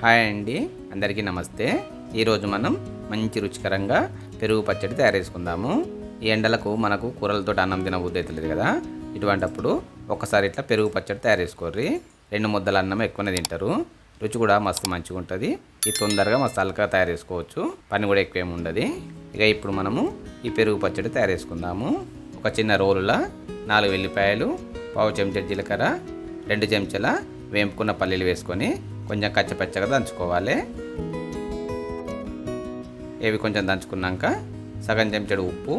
Hi అండి, అందరికీ నమస్తే. ఈరోజు మనం మంచి రుచికరంగా పెరుగు పచ్చడి తయారు చేసుకుందాము. ఈ ఎండలకు మనకు కూరలతో అన్నం తినబుద్ధి అవుతుంది కదా, ఇటువంటప్పుడు ఒకసారి ఇట్లా పెరుగు పచ్చడి తయారు చేసుకోర్రి. 2 ముద్దల అన్నం ఎక్కువనే తింటారు. రుచి కూడా మస్తు మంచిగా ఉంటుంది. ఇది తొందరగా మస్తు అల్కా తయారు చేసుకోవచ్చు, పని కూడా ఎక్కువ ఏమి ఉండదు. ఇక ఇప్పుడు మనము ఈ పెరుగు పచ్చడి తయారు చేసుకుందాము. ఒక చిన్న రోలులా 4 వెల్లిపాయలు, పావు చెంచా జీలకర్ర, 2 చెంచాల వేంపుకున్న పల్లీలు వేసుకొని కొంచెం కచ్చపచ్చగా దంచుకోవాలి. ఇవి కొంచెం దంచుకున్నాక సగం చెంచాడు ఉప్పు,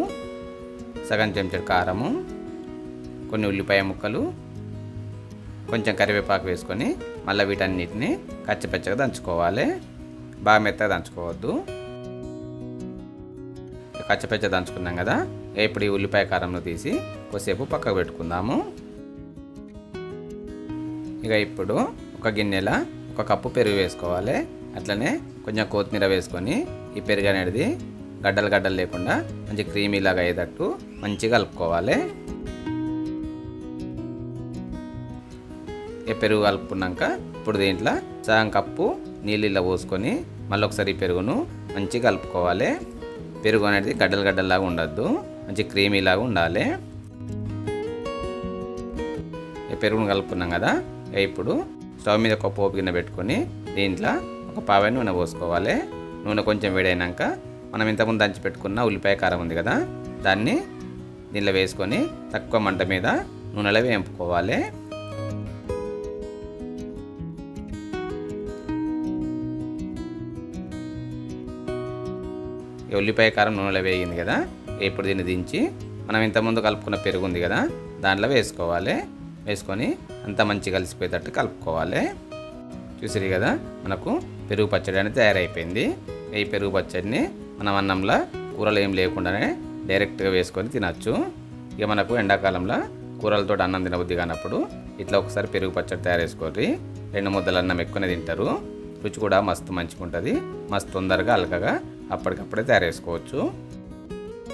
సగం చెంచాడు కారము, కొన్ని ఉల్లిపాయ ముక్కలు, కొంచెం కరివేపాకు వేసుకొని మళ్ళీ వీటన్నిటిని కచ్చపచ్చగా దంచుకోవాలి. బాగా మెత్తగా దంచుకోవద్దు. కచ్చపచ్చగా దంచుకున్నాం కదా, ఇప్పుడు ఈ ఉల్లిపాయ కారంను తీసి కొద్దిసేపు పక్కకు పెట్టుకుందాము. ఇక ఇప్పుడు ఒక గిన్నెలో 1 కప్పు పెరుగు వేసుకోవాలి. అట్లనే కొంచెం కొత్తిమీర వేసుకొని ఈ పెరుగు అనేది గడ్డలు లేకుండా మంచి క్రీమీలాగా అయ్యేటట్టు మంచిగా కలుపుకోవాలి. ఈ పెరుగు కలుపుకున్నాక ఇప్పుడు దీంట్లో సగం కప్పు నీళ్ళు పోసుకొని మళ్ళీ ఒకసారి ఈ పెరుగును మంచిగా కలుపుకోవాలి. పెరుగు అనేది గడ్డలాగా ఉండద్దు, మంచి క్రీమీలాగా ఉండాలి. ఈ పెరుగును కలుపుకున్నాం కదా, ఇప్పుడు స్టవ్ మీద ఒక పోపు గిన్నె పెట్టుకొని దీంట్లో ఒక పావు నూనె పోసుకోవాలి. నూనె కొంచెం వేడైనాక మనం ఇంతకుముందు దంచి పెట్టుకున్న ఉల్లిపాయ కారం ఉంది కదా, దాన్ని దీనిలో వేసుకొని తక్కువ మంట మీద నూనెలో వేంపుకోవాలి. ఈ ఉల్లిపాయ కారం నూనెలో వేగింది కదా, ఇప్పుడు దీన్ని దించి మనం ఇంతకుముందు కలుపుకున్న పెరుగు ఉంది కదా, దాంట్లో వేసుకోవాలి. వేసుకొని అంతా మంచిగా కలిసిపోయేటట్టు కలుపుకోవాలి. చూసిరి కదా, మనకు పెరుగు పచ్చడి అనేది తయారైపోయింది. ఈ పెరుగు పచ్చడిని మనం అన్నంలో కూరలు ఏం లేకుండానే డైరెక్ట్గా వేసుకొని తినచ్చు. ఇక మనకు ఎండాకాలంలో కూరలతో అన్నం తినబుద్ధి కానప్పుడు ఇట్లా ఒకసారి పెరుగు పచ్చడి తయారు చేసుకోర్రి. 2 ముద్దల అన్నం ఎక్కువనే తింటారు. రుచి కూడా మస్తు మంచిగా ఉంటుంది. మస్తు తొందరగా అల్కగా అప్పటికప్పుడే తయారు చేసుకోవచ్చు.